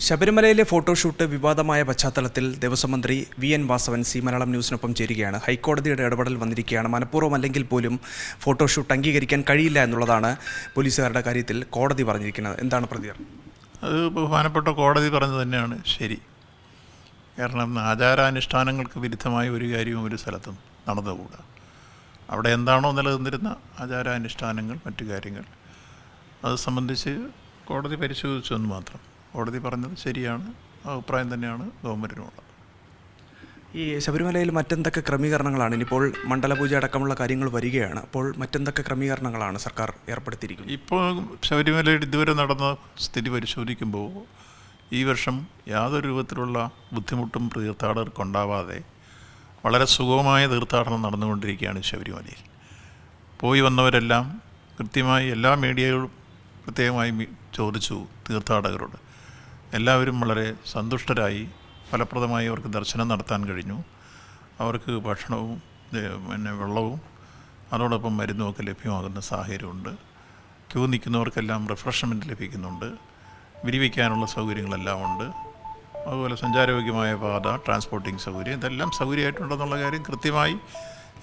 ശബരിമലയിലെ ഫോട്ടോഷൂട്ട് വിവാദമായ പശ്ചാത്തലത്തിൽ ദേവസ്വം മന്ത്രി വി.എൻ. വാസവൻ മലയാളം ന്യൂസിനൊപ്പം ചേരുകയാണ്. ഹൈക്കോടതിയുടെ ഇടപെടൽ വന്നിരിക്കുകയാണ്. മനഃപൂർവ്വം അല്ലെങ്കിൽ പോലും ഫോട്ടോഷൂട്ട് അംഗീകരിക്കാൻ കഴിയില്ല എന്നുള്ളതാണ് പോലീസുകാരുടെ കാര്യത്തിൽ കോടതി പറഞ്ഞിരിക്കുന്നത്. എന്താണ് പ്രതികരണം? അത് ബഹുമാനപ്പെട്ട കോടതി പറഞ്ഞത് തന്നെയാണ് ശരി. കാരണം ആചാരാനുഷ്ഠാനങ്ങൾക്ക് വിരുദ്ധമായ ഒരു കാര്യവും ഒരു സ്ഥലത്തും നടന്നുകൂടാ. അവിടെ എന്താണോ നിലനിന്നിരുന്ന ആചാരാനുഷ്ഠാനങ്ങൾ, മറ്റു കാര്യങ്ങൾ, അത് സംബന്ധിച്ച് കോടതി പരിശോധിച്ചെന്ന് മാത്രം. കോടതി പറഞ്ഞത് ശരിയാണ്, അഭിപ്രായം തന്നെയാണ് ഗവൺമെൻറ്റിനുള്ളത്. ഈ ശബരിമലയിൽ മറ്റെന്തൊക്കെ ക്രമീകരണങ്ങളാണ്? ഇനിയിപ്പോൾ മണ്ഡലപൂജ അടക്കമുള്ള കാര്യങ്ങൾ വരികയാണ്. അപ്പോൾ മറ്റെന്തൊക്കെ ക്രമീകരണങ്ങളാണ് സർക്കാർ ഏർപ്പെടുത്തിയിരിക്കുന്നത്? ഇപ്പോൾ ശബരിമലയുടെ ഇതുവരെ നടന്ന സ്ഥിതി പരിശോധിക്കുമ്പോൾ ഈ വർഷം യാതൊരു രൂപത്തിലുള്ള ബുദ്ധിമുട്ടും തീർത്ഥാടകർക്കുണ്ടാവാതെ വളരെ സുഗമമായ തീർത്ഥാടനം നടന്നുകൊണ്ടിരിക്കുകയാണ് ശബരിമലയിൽ. പോയി വന്നവരെല്ലാം കൃത്യമായി എല്ലാ മീഡിയകളും പ്രത്യേകമായി ചോദിച്ചു തീർത്ഥാടകരോട്. എല്ലാവരും വളരെ സന്തുഷ്ടരായി. ഫലപ്രദമായി അവർക്ക് ദർശനം നടത്താൻ കഴിഞ്ഞു. അവർക്ക് ഭക്ഷണവും വെള്ളവും അതോടൊപ്പം മരുന്നുമൊക്കെ ലഭ്യമാകുന്ന സാഹചര്യമുണ്ട്. ക്യൂ നിൽക്കുന്നവർക്കെല്ലാം റിഫ്രഷ്മെൻറ്റ് ലഭിക്കുന്നുണ്ട്. വിരിവയ്ക്കാനുള്ള സൗകര്യങ്ങളെല്ലാം ഉണ്ട്. അതുപോലെ സഞ്ചാരയോഗ്യമായ പാത, ട്രാൻസ്പോർട്ടിംഗ് സൗകര്യം, ഇതെല്ലാം സൗകര്യമായിട്ടുണ്ടെന്നുള്ള കാര്യം കൃത്യമായി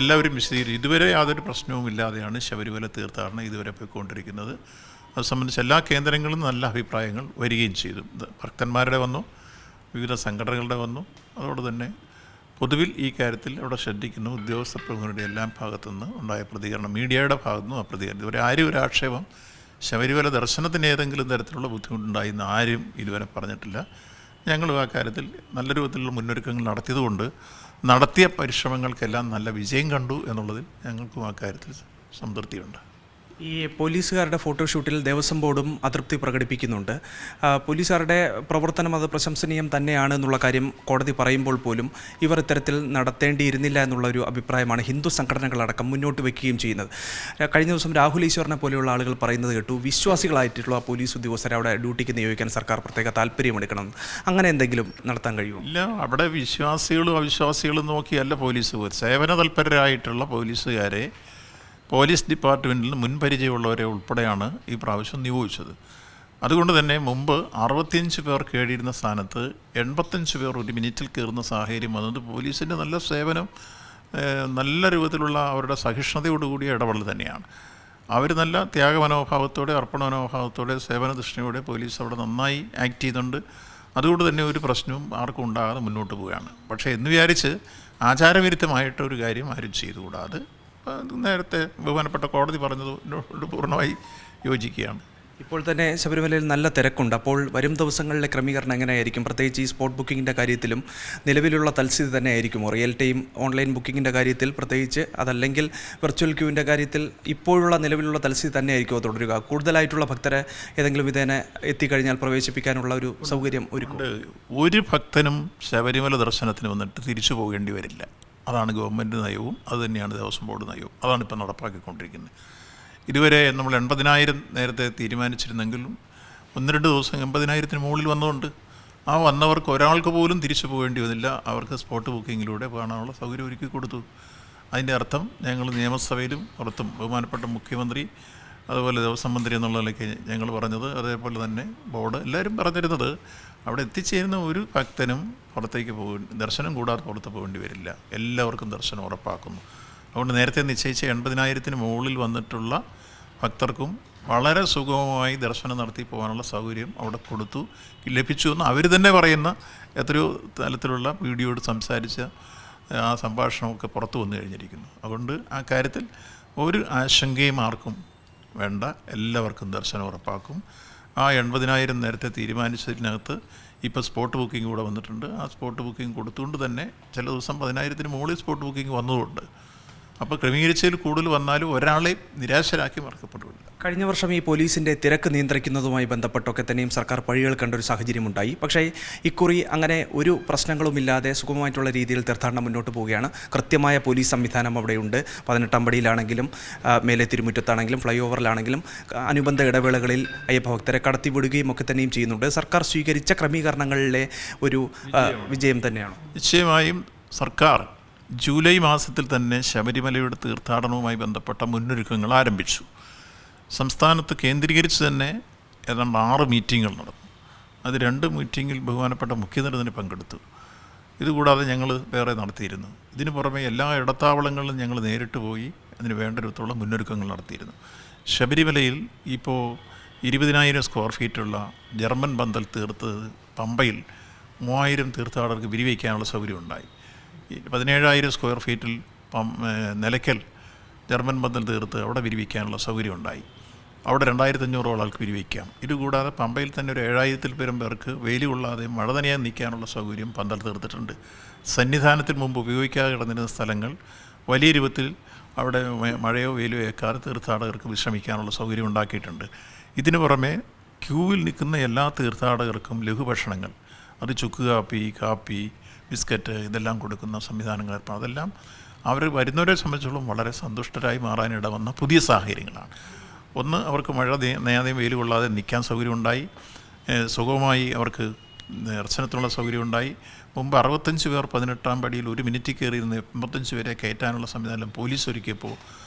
എല്ലാവരും വിശദീകരിച്ചു. ഇതുവരെ യാതൊരു പ്രശ്നവുമില്ലാതെയാണ് ശബരിമല തീർത്ഥാടനം ഇതുവരെ പോയിക്കൊണ്ടിരിക്കുന്നത്. അത് സംബന്ധിച്ച് എല്ലാ കേന്ദ്രങ്ങളും നല്ല അഭിപ്രായങ്ങൾ വരികയും ചെയ്തു. ഭക്തന്മാരുടെ വന്നു, വിവിധ സംഘടനകളുടെ വന്നു. അതോടെ തന്നെ പൊതുവിൽ ഈ കാര്യത്തിൽ അവിടെ ശ്രദ്ധിക്കുന്നു. ഉദ്യോഗസ്ഥ പ്രമുഖരുടെ എല്ലാ ഭാഗത്തുനിന്ന് ഉണ്ടായ പ്രതികരണം, മീഡിയയുടെ ഭാഗത്തുനിന്നും ആ പ്രതികരണം. ഇതുവരെ ആരും ഒരു ആക്ഷേപം ശബരിമല ദർശനത്തിന് ഏതെങ്കിലും തരത്തിലുള്ള ബുദ്ധിമുട്ടുണ്ടായി എന്ന് ആരും ഇതുവരെ പറഞ്ഞിട്ടില്ല. ഞങ്ങളും ആ കാര്യത്തിൽ നല്ല രൂപത്തിലുള്ള മുന്നൊരുക്കങ്ങൾ നടത്തിയതുകൊണ്ട് നടത്തിയ പരിശ്രമങ്ങൾക്കെല്ലാം നല്ല വിജയം കണ്ടു എന്നുള്ളതിൽ ഞങ്ങൾക്കും ആ കാര്യത്തിൽ സംതൃപ്തിയുണ്ട്. ഈ പോലീസുകാരുടെ ഫോട്ടോഷൂട്ടിൽ ദേവസ്വം ബോർഡും അതൃപ്തി പ്രകടിപ്പിക്കുന്നുണ്ട്. പോലീസുകാരുടെ പ്രവർത്തനം അത് പ്രശംസനീയം തന്നെയാണ് എന്നുള്ള കാര്യം കോടതി പറയുമ്പോൾ പോലും ഇവർ ഇത്തരത്തിൽ നടത്തേണ്ടിയിരുന്നില്ല എന്നുള്ളൊരു അഭിപ്രായമാണ് ഹിന്ദു സംഘടനകളടക്കം മുന്നോട്ട് വയ്ക്കുകയും ചെയ്യുന്നത്. കഴിഞ്ഞ ദിവസം രാഹുൽ ഈശ്വറിനെ പോലെയുള്ള ആളുകൾ പറയുന്നത് കേട്ടു, വിശ്വാസികളായിട്ടുള്ള പോലീസ് ഉദ്യോഗസ്ഥരെ അവിടെ ഡ്യൂട്ടിക്ക് നിയോഗിക്കാൻ സർക്കാർ പ്രത്യേക താല്പര്യമെടുക്കണം. അങ്ങനെ എന്തെങ്കിലും നടത്താൻ കഴിയുമോ? ഇല്ല, അവിടെ വിശ്വാസികളും അവിശ്വാസികളും നോക്കിയല്ല പോലീസ് സേവന തൽപരരായിട്ടുള്ള പോലീസുകാരെ പോലീസ് ഡിപ്പാർട്ട്മെൻറ്റിൽ മുൻപരിചയമുള്ളവരെ ഉൾപ്പെടെയാണ് ഈ പ്രാവശ്യം നിയോഗിച്ചത്. അതുകൊണ്ട് തന്നെ മുമ്പ് 65 പേർ കയറിയിരുന്ന സ്ഥാനത്ത് 85 പേർ ഒരു മിനിറ്റിൽ കയറുന്ന സാഹചര്യം വന്നത് പോലീസിൻ്റെ നല്ല സേവനം, നല്ല രൂപത്തിലുള്ള അവരുടെ സഹിഷ്ണുതയോടുകൂടിയ ഇടപെടൽ തന്നെയാണ്. അവർ നല്ല ത്യാഗമനോഭാവത്തോടെ, അർപ്പണ മനോഭാവത്തോടെ, സേവന ദൃഷ്ടിയോടെ പോലീസ് അവിടെ നന്നായി ആക്ട് ചെയ്യുന്നുണ്ട്. അതുകൊണ്ട് തന്നെ ഒരു പ്രശ്നവും ആർക്കും ഉണ്ടാകാതെ മുന്നോട്ട് പോവുകയാണ്. പക്ഷേ എന്ന് വിചാരിച്ച് ആചാരവിരുദ്ധമായിട്ടൊരു കാര്യം ആരും ചെയ്തുകൂടാ. അത് നേരത്തെ ബഹുമാനപ്പെട്ട കോടതി പറഞ്ഞത് പൂർണ്ണമായി യോജിക്കുകയാണ്. ഇപ്പോൾ തന്നെ ശബരിമലയിൽ നല്ല തിരക്കുണ്ട്. അപ്പോൾ വരും ദിവസങ്ങളിലെ ക്രമീകരണം എങ്ങനെയായിരിക്കും? പ്രത്യേകിച്ച് ഈ സ്പോട്ട് ബുക്കിങ്ങിൻ്റെ കാര്യത്തിലും നിലവിലുള്ള തൽസ്ഥിതി തന്നെ ആയിരിക്കുമോ? റിയൽ ടൈം ഓൺലൈൻ ബുക്കിങ്ങിൻ്റെ കാര്യത്തിൽ പ്രത്യേകിച്ച്, അതല്ലെങ്കിൽ വെർച്വൽ ക്യൂവിൻ്റെ കാര്യത്തിൽ ഇപ്പോഴുള്ള നിലവിലുള്ള തൽസ്ഥിതി തന്നെ ആയിരിക്കുമോ തുടരുക? കൂടുതലായിട്ടുള്ള ഭക്തരെ ഏതെങ്കിലും വിധേന എത്തിക്കഴിഞ്ഞാൽ പ്രവേശിപ്പിക്കാനുള്ള ഒരു സൗകര്യം ഒരുക്കും? ഒരു ഭക്തനും ശബരിമല ദർശനത്തിന് വന്നിട്ട് തിരിച്ചു പോകേണ്ടി വരില്ല. അതാണ് ഗവൺമെൻറ് നയവും, അതുതന്നെയാണ് ദേവസ്വം ബോർഡ് നയവും. അതാണ് ഇപ്പോൾ നടപ്പാക്കിക്കൊണ്ടിരിക്കുന്നത്. ഇതുവരെ നമ്മൾ 80,000 നേരത്തെ തീരുമാനിച്ചിരുന്നെങ്കിലും 1-2 ദിവസം 80,000-ന് മുകളിൽ വന്നതുകൊണ്ട് ആ വന്നവർക്ക് ഒരാൾക്ക് പോലും തിരിച്ചു പോകേണ്ടി വന്നില്ല. അവർക്ക് സ്പോട്ട് ബുക്കിങ്ങിലൂടെ കാണാനുള്ള സൗകര്യം ഒരുക്കി കൊടുത്തു. അതിൻ്റെ അർത്ഥം ഞങ്ങൾ നിയമസഭയിലും പുറത്തും ബഹുമാനപ്പെട്ട മുഖ്യമന്ത്രി, അതുപോലെ ദേവസ്വം മന്ത്രി എന്നുള്ള നിലയ്ക്ക് ഞങ്ങൾ പറഞ്ഞത്, അതേപോലെ തന്നെ ബോർഡ് എല്ലാവരും പറഞ്ഞിരുന്നത്, അവിടെ എത്തിച്ചേരുന്ന ഒരു ഭക്തനും പുറത്തേക്ക് ദർശനം കൂടാതെ പുറത്ത് പോകേണ്ടി വരില്ല. എല്ലാവർക്കും ദർശനം ഉറപ്പാക്കുന്നു. അതുകൊണ്ട് നേരത്തെ നിശ്ചയിച്ച 80,000-ന് മുകളിൽ വന്നിട്ടുള്ള ഭക്തർക്കും വളരെ സുഗമമായി ദർശനം നടത്തി പോകാനുള്ള സൗകര്യം അവിടെ ലഭിച്ചു എന്ന് അവർ തന്നെ പറയുന്ന എത്രയോ തലത്തിലുള്ള വീഡിയോയോട് സംസാരിച്ച ആ സംഭാഷണമൊക്കെ പുറത്തു വന്നു കഴിഞ്ഞിരിക്കുന്നു. അതുകൊണ്ട് ആ കാര്യത്തിൽ ഒരു ആശങ്കയും ആർക്കും വേണ്ട. എല്ലാവർക്കും ദർശനം ഉറപ്പാക്കും. ആ 80,000 നേരത്തെ തീരുമാനിച്ചതിനകത്ത് ഇപ്പോൾ സ്പോട്ട് ബുക്കിംഗ് കൂടെ വന്നിട്ടുണ്ട്. ആ സ്പോട്ട് ബുക്കിംഗ് കൊടുത്തുകൊണ്ട് തന്നെ ചില ദിവസം 10,000-ന് മുകളിൽ സ്പോട്ട് ബുക്കിംഗ് വന്നതുകൊണ്ട് അപ്പോൾ ക്രമീകരിച്ചതിൽ കൂടുതൽ വന്നാലും ഒരാളെ നിരാശരാക്കി മറക്കപ്പെടില്ല. കഴിഞ്ഞ വർഷം ഈ പോലീസിൻ്റെ തിരക്ക് നിയന്ത്രിക്കുന്നതുമായി ബന്ധപ്പെട്ടൊക്കെ തന്നെയും സർക്കാർ പഴികൾ കണ്ടൊരു സാഹചര്യമുണ്ടായി. പക്ഷേ ഇക്കുറി അങ്ങനെ ഒരു പ്രശ്നങ്ങളുമില്ലാതെ സുഗമമായിട്ടുള്ള രീതിയിൽ തീർത്ഥാടനം മുന്നോട്ട് പോവുകയാണ്. കൃത്യമായ പോലീസ് സംവിധാനം അവിടെയുണ്ട്. 18-ാം പടിയിലാണെങ്കിലും മേലെ തിരുമുറ്റത്താണെങ്കിലും ഫ്ലൈ ഓവറിലാണെങ്കിലും അനുബന്ധ ഇടവേളകളിൽ അയ്യപ്പഭക്തരെ കടത്തിവിടുകയും ഒക്കെ തന്നെയും ചെയ്യുന്നുണ്ട്. സർക്കാർ സ്വീകരിച്ച ക്രമീകരണങ്ങളിലെ ഒരു വിജയം തന്നെയാണ്. നിശ്ചയമായും സർക്കാർ ജൂലൈ മാസത്തിൽ തന്നെ ശബരിമലയുടെ തീർത്ഥാടനവുമായി ബന്ധപ്പെട്ട മുന്നൊരുക്കങ്ങൾ ആരംഭിച്ചു. സംസ്ഥാനത്ത് കേന്ദ്രീകരിച്ച് തന്നെ ഏതാണ്ട് 6 മീറ്റിങ്ങുകൾ നടന്നു. അത് 2 മീറ്റിങ്ങിൽ ബഹുമാനപ്പെട്ട മുഖ്യമന്ത്രി തന്നെ പങ്കെടുത്തു. ഇതുകൂടാതെ ഞങ്ങൾ വേറെ നടത്തിയിരുന്നു. ഇതിന് പുറമെ എല്ലാ ഇടത്താവളങ്ങളിലും ഞങ്ങൾ നേരിട്ട് പോയി അതിന് വേണ്ട വിധത്തിലുള്ള മുന്നൊരുക്കങ്ങൾ നടത്തിയിരുന്നു. ശബരിമലയിൽ ഇപ്പോൾ 20,000 സ്ക്വയർ ഫീറ്റുള്ള ജർമ്മൻ പന്തൽ തീർത്തത് പമ്പയിൽ 3,000 തീർത്ഥാടകർക്ക് വിരിവയ്ക്കാനുള്ള സൗകര്യം ഉണ്ടായി. 17,000 സ്ക്വയർ ഫീറ്റിൽ നിലയ്ക്കൽ ജർമ്മൻ പന്തൽ തീർത്ത് അവിടെ വിരിവയ്ക്കാനുള്ള സൗകര്യം ഉണ്ടായി. അവിടെ 2,500 ആൾക്ക് വിരിവയ്ക്കാം. ഇതുകൂടാതെ പമ്പയിൽ തന്നെ ഒരു 7,000 പേരും പേർക്ക് വെയിൽ കൊള്ളാതെ മഴ നനയാൻ നിൽക്കാനുള്ള സൗകര്യം പന്തൽ തീർത്തിട്ടുണ്ട്. സന്നിധാനത്തിന് മുമ്പ് ഉപയോഗിക്കാതെ കിടന്നിരുന്ന സ്ഥലങ്ങൾ വലിയ രൂപത്തിൽ അവിടെ മഴയോ വെയിലോ ഏൽക്കാതെ തീർത്ഥാടകർക്ക് വിശ്രമിക്കാനുള്ള സൗകര്യം ഉണ്ടാക്കിയിട്ടുണ്ട്. ഇതിനു പുറമെ ക്യൂവിൽ നിൽക്കുന്ന എല്ലാ തീർത്ഥാടകർക്കും ലഘുഭക്ഷണങ്ങൾ, അത് ചുക്ക് കാപ്പി, ബിസ്ക്കറ്റ് ഇതെല്ലാം കൊടുക്കുന്ന സംവിധാനങ്ങൾ ഏർപ്പാട്. അതെല്ലാം അവർ വരുന്നവരെ സംബന്ധിച്ചോളം വളരെ സന്തുഷ്ടരായി മാറാനിട വന്ന പുതിയ സാഹചര്യങ്ങളാണ്. ഒന്ന്, അവർക്ക് മഴ നേരെ വെയിൽ കൊള്ളാതെ നിൽക്കാൻ സൗകര്യമുണ്ടായി. സുഗമമായി അവർക്ക് ദർശനത്തിനുള്ള സൗകര്യമുണ്ടായി. മുമ്പ് 65 പേർ 18-ാം പടിയിൽ 1 മിനിറ്റ് കയറിയിരുന്ന് 85 പേരെ കയറ്റാനുള്ള സംവിധാനം പോലീസ് ഒരുക്കിയപ്പോൾ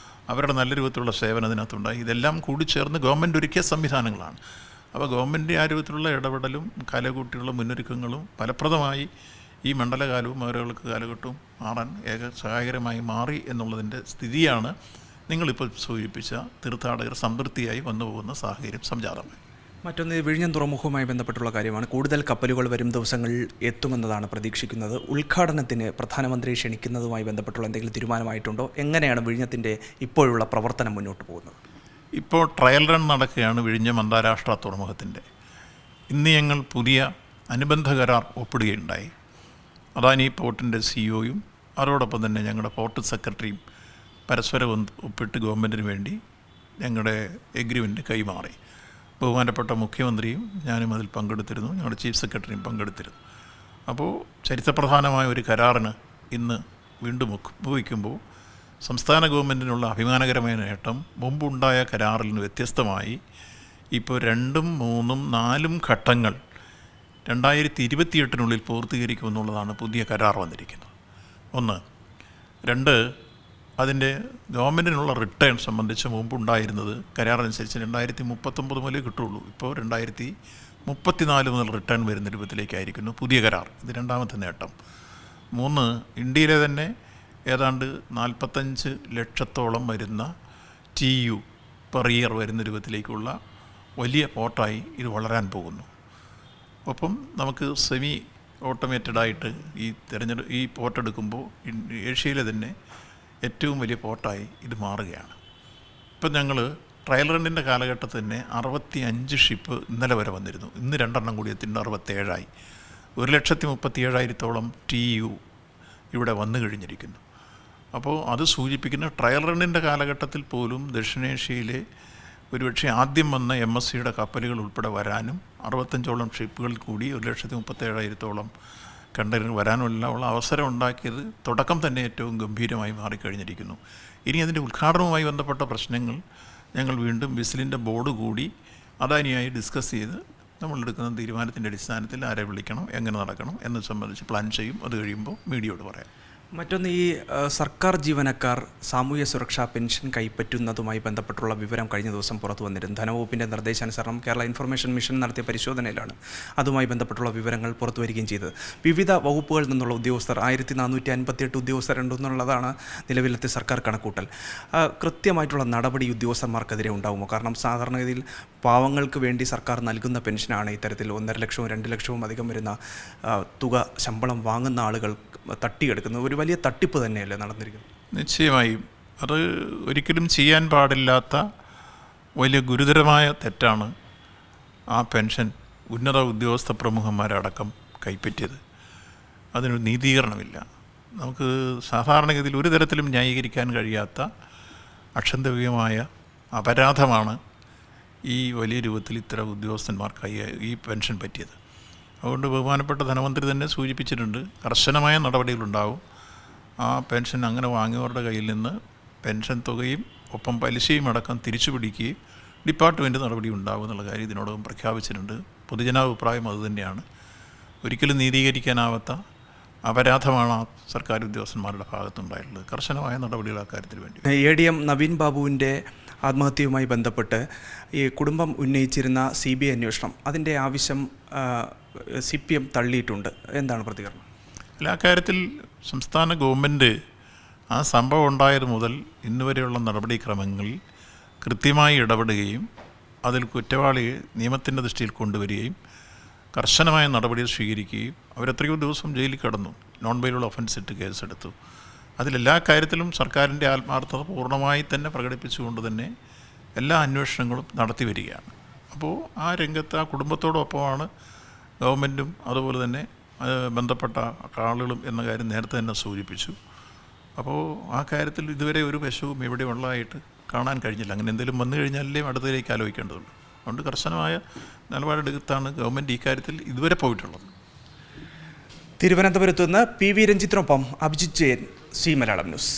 അവരുടെ നല്ല രൂപത്തിലുള്ള സേവനം അതിനകത്തുണ്ടായി. ഇതെല്ലാം കൂടി ചേർന്ന് ഗവൺമെൻറ് ഒരുക്കിയ സംവിധാനങ്ങളാണ്. അപ്പോൾ ഗവൺമെൻറ് ആ രൂപത്തിലുള്ള ഇടപെടലും കാലകൂട്ടിയുള്ള മുന്നൊരുക്കങ്ങളും ഫലപ്രദമായി ഈ മണ്ഡലകാലവും അവരവർക്ക് കാലഘട്ടവും മാറാൻ സഹായകരമായി മാറി എന്നുള്ളതിൻ്റെ സ്ഥിതിയാണ് നിങ്ങളിപ്പോൾ സൂചിപ്പിച്ച തീർത്ഥാടകർ സംതൃപ്തിയായി വന്നു പോകുന്ന സാഹചര്യം സംജാതമായി. മറ്റൊന്ന്, വിഴിഞ്ഞം തുറമുഖവുമായി ബന്ധപ്പെട്ടുള്ള കാര്യമാണ്. കൂടുതൽ കപ്പലുകൾ വരും ദിവസങ്ങളിൽ എത്തുമെന്നതാണ് പ്രതീക്ഷിക്കുന്നത്. ഉദ്ഘാടനത്തിന് പ്രധാനമന്ത്രിയെ ക്ഷണിക്കുന്നതുമായി ബന്ധപ്പെട്ടുള്ള എന്തെങ്കിലും തീരുമാനമായിട്ടുണ്ടോ? എങ്ങനെയാണ് വിഴിഞ്ഞത്തിൻ്റെ ഇപ്പോഴുള്ള പ്രവർത്തനം മുന്നോട്ട് പോകുന്നത്? ഇപ്പോൾ ട്രയൽ റൺ നടക്കുകയാണ് വിഴിഞ്ഞം അന്താരാഷ്ട്ര തുറമുഖത്തിൻ്റെ. ഇന്ന് ഞങ്ങൾ പുതിയ അനുബന്ധ കരാർ ഒപ്പിടുകയുണ്ടായി. അദാനി പോർട്ടിൻ്റെ സിഇഒയും അതോടൊപ്പം തന്നെ ഞങ്ങളുടെ പോർട്ട് സെക്രട്ടറിയും പരസ്പരം ഒപ്പിട്ട് ഗവൺമെൻറ്റിന് വേണ്ടി ഞങ്ങളുടെ എഗ്രിമെൻ്റ് കൈമാറി. ബഹുമാനപ്പെട്ട മുഖ്യമന്ത്രിയും ഞാനും അതിൽ പങ്കെടുത്തിരുന്നു, ഞങ്ങളുടെ ചീഫ് സെക്രട്ടറിയും പങ്കെടുത്തിരുന്നു. അപ്പോൾ ചരിത്രപ്രധാനമായ ഒരു കരാറിന് ഇന്ന് വീണ്ടും ഒപ്പുവയ്ക്കുമ്പോൾ സംസ്ഥാന ഗവൺമെൻറ്റിനുള്ള അഭിമാനകരമായ നേട്ടം മുമ്പുണ്ടായ കരാറിൽ നിന്ന് വ്യത്യസ്തമായി ഇപ്പോൾ 2, 3, 4 ഘട്ടങ്ങൾ 2028 പൂർത്തീകരിക്കുമെന്നുള്ളതാണ് പുതിയ കരാർ വന്നിരിക്കുന്നത്. 1. 2, അതിൻ്റെ ഗവൺമെൻറ്റിനുള്ള റിട്ടേൺ സംബന്ധിച്ച് മുമ്പുണ്ടായിരുന്നത് കരാറനുസരിച്ച് 2039 മുതലേ കിട്ടുള്ളൂ. ഇപ്പോൾ 2034 മുതൽ റിട്ടേൺ വരുന്ന രൂപത്തിലേക്കായിരിക്കുന്നു പുതിയ കരാർ. ഇത് രണ്ടാമത്തെ നേട്ടം. 3, ഇന്ത്യയിലെ തന്നെ ഏതാണ്ട് 45 ലക്ഷത്തോളം വരുന്ന TU പെർ ഇയർ വരുന്ന രൂപത്തിലേക്കുള്ള വലിയ പോർട്ടായി ഇത് വളരാൻ പോകുന്നു. ഒപ്പം നമുക്ക് സെമി ഓട്ടോമേറ്റഡായിട്ട് ഈ പോർട്ട് എടുക്കുമ്പോൾ ഏഷ്യയിലെ തന്നെ ഏറ്റവും വലിയ പോർട്ടായി ഇത് മാറുകയാണ്. ഇപ്പം ഞങ്ങൾ ട്രയൽ റണ്ണിൻ്റെ കാലഘട്ടത്തിൽ തന്നെ 65 ഷിപ്പ് ഇന്നലെ വരെ വന്നിരുന്നു. ഇന്ന് 2 കൂടി എത്തിയിട്ട് 67ആയി. 1,37,000-ഓളം TU ഇവിടെ വന്നു കഴിഞ്ഞിരിക്കുന്നു. അപ്പോൾ അത് സൂചിപ്പിക്കുന്ന ട്രയൽ റണ്ണിൻ്റെ കാലഘട്ടത്തിൽ പോലും ദക്ഷിണേഷ്യയിലെ ഒരുപക്ഷെ ആദ്യം വന്ന MSCയുടെ കപ്പലുകൾ ഉൾപ്പെടെ വരാനും 65ഓളം ഷിപ്പുകളിൽ കൂടി 1,37,000-ഓളം കണ്ടെയ്നർ വരാനുള്ള അവസരം ഉണ്ടാക്കിയത് തുടക്കം തന്നെ ഏറ്റവും ഗംഭീരമായി മാറിക്കഴിഞ്ഞിരിക്കുന്നു. ഇനി അതിൻ്റെ ഉദ്ഘാടനവുമായി ബന്ധപ്പെട്ട പ്രശ്നങ്ങൾ ഞങ്ങൾ വീണ്ടും വിസിലിൻ്റെ ബോർഡ് കൂടി അദാനിയായി ഡിസ്കസ് ചെയ്ത് നമ്മളെടുക്കുന്ന തീരുമാനത്തിൻ്റെ അടിസ്ഥാനത്തിൽ ആരെ വിളിക്കണം, എങ്ങനെ നടക്കണം എന്നത് സംബന്ധിച്ച് പ്ലാൻ ചെയ്യും. അത് കഴിയുമ്പോൾ മീഡിയയോട് പറയാം. മറ്റൊന്ന്, ഈ സർക്കാർ ജീവനക്കാർ സാമൂഹ്യ സുരക്ഷാ പെൻഷൻ കൈപ്പറ്റുന്നതുമായി ബന്ധപ്പെട്ടുള്ള വിവരം കഴിഞ്ഞ ദിവസം പുറത്തു വന്നിരുന്നു. ധനവകുപ്പിൻ്റെ നിർദ്ദേശാനുസരണം കേരള ഇൻഫർമേഷൻ മിഷൻ നടത്തിയ പരിശോധനയിലാണ് അതുമായി ബന്ധപ്പെട്ടുള്ള വിവരങ്ങൾ പുറത്തു വരികയും ചെയ്തത്. വിവിധ വകുപ്പുകളിൽ നിന്നുള്ള ഉദ്യോഗസ്ഥർ 1458 ഉദ്യോഗസ്ഥരുണ്ടെന്നുള്ളതാണ് നിലവിലത്തെ സർക്കാർ കണക്കൂട്ടൽ. കൃത്യമായിട്ടുള്ള നടപടി ഉദ്യോഗസ്ഥന്മാർക്കെതിരെ ഉണ്ടാകുമോ? കാരണം സാധാരണഗതിയിൽ പാവങ്ങൾക്ക് വേണ്ടി സർക്കാർ നൽകുന്ന പെൻഷനാണ് ഇത്തരത്തിൽ 1.5 ലക്ഷവും 2 ലക്ഷവും അധികം വരുന്ന തുക ശമ്പളം വാങ്ങുന്ന ആളുകൾ തട്ടിയെടുക്കുന്നത്. ഒരു വലിയ തട്ടിപ്പ് തന്നെയല്ലേ നടന്നിരിക്കുന്നത്? നിശ്ചയമായും അത് ഒരിക്കലും ചെയ്യാൻ പാടില്ലാത്ത വലിയ ഗുരുതരമായ തെറ്റാണ് ആ പെൻഷൻ ഉന്നത ഉദ്യോഗസ്ഥ പ്രമുഖന്മാരടക്കം കൈപ്പറ്റിയത്. അതിനൊരു നീതീകരണമില്ല. നമുക്ക് സാധാരണഗതിയിൽ ഒരു തരത്തിലും ന്യായീകരിക്കാൻ കഴിയാത്ത അക്ഷന്തവ്യമായ അപരാധമാണ് ഈ വലിയ രൂപത്തിൽ ഇത്തരം ഉദ്യോഗസ്ഥന്മാർക്കായി ഈ പെൻഷൻ പറ്റിയത്. അതുകൊണ്ട് ബഹുമാനപ്പെട്ട ധനമന്ത്രി തന്നെ സൂചിപ്പിച്ചിട്ടുണ്ട്, കർശനമായ നടപടികളുണ്ടാവും. ആ പെൻഷൻ അങ്ങനെ വാങ്ങിയവരുടെ കയ്യിൽ നിന്ന് പെൻഷൻ തുകയും ഒപ്പം പലിശയും അടക്കം തിരിച്ചു പിടിക്കുകയും ഡിപ്പാർട്ട്മെൻറ്റ് നടപടി ഉണ്ടാകും എന്നുള്ള കാര്യം ഇതിനോടകം പ്രഖ്യാപിച്ചിട്ടുണ്ട്. പൊതുജനാഭിപ്രായം അതുതന്നെയാണ്. ഒരിക്കലും നീതീകരിക്കാനാവാത്ത അപരാധമാണ് ആ സർക്കാർ ഉദ്യോഗസ്ഥന്മാരുടെ ഭാഗത്തുണ്ടായിട്ടുള്ളത്. കർശനമായ നടപടികൾ അക്കാര്യത്തിൽ വേണ്ടി. ADM നവീൻ ബാബുവിൻ്റെ ആത്മഹത്യയുമായി ബന്ധപ്പെട്ട് ഈ കുടുംബം ഉന്നയിച്ചിരുന്ന CBI അന്വേഷണം അതിൻ്റെ ആവശ്യം CPM തള്ളിയിട്ടുണ്ട്. എന്താണ് പ്രതികരണം? അല്ല, അക്കാര്യത്തിൽ സംസ്ഥാന ഗവൺമെൻറ് ആ സംഭവം ഉണ്ടായത് മുതൽ ഇന്നുവരെയുള്ള നടപടിക്രമങ്ങളിൽ കൃത്യമായി ഇടപെടുകയും അതിൽ കുറ്റവാളിയെ നിയമത്തിൻ്റെ ദൃഷ്ടിയിൽ കൊണ്ടുവരികയും കർശനമായ നടപടികൾ സ്വീകരിക്കുകയും അവരെത്രയോ ദിവസം ജയിലിൽ കിടന്നു, നോൺ ബെയിലബിൾ ഒഫൻസ് ഇട്ട് കേസെടുത്തു. അതിലെല്ലാ കാര്യത്തിലും സർക്കാരിൻ്റെ ആത്മാർത്ഥത പൂർണ്ണമായി തന്നെ പ്രകടിപ്പിച്ചുകൊണ്ട് തന്നെ എല്ലാ അന്വേഷണങ്ങളും നടത്തി വരികയാണ്. അപ്പോൾ ആ രംഗത്ത് ആ കുടുംബത്തോടൊപ്പമാണ് ഗവൺമെൻറ്റും അതുപോലെ തന്നെ ബന്ധപ്പെട്ട ആളുകളും എന്ന കാര്യം നേരത്തെ തന്നെ സൂചിപ്പിച്ചു. അപ്പോൾ ആ കാര്യത്തിൽ ഇതുവരെ ഒരു വശവും ഇവിടെ ഉള്ളതായിട്ട് കാണാൻ കഴിഞ്ഞില്ല. അങ്ങനെ എന്തെങ്കിലും വന്നു കഴിഞ്ഞാലേ അടുത്തതിലേക്ക് ആലോചിക്കേണ്ടതുള്ളൂ. അതുകൊണ്ട് കർശനമായ നിലപാടെടുത്താണ് ഗവൺമെൻറ് ഈ കാര്യത്തിൽ ഇതുവരെ പോയിട്ടുള്ളത്. തിരുവനന്തപുരത്ത് നിന്ന് PV രഞ്ജിത്തിനൊപ്പം അഭിജിത്ത് ജയൻ, സി മലയാളം ന്യൂസ്.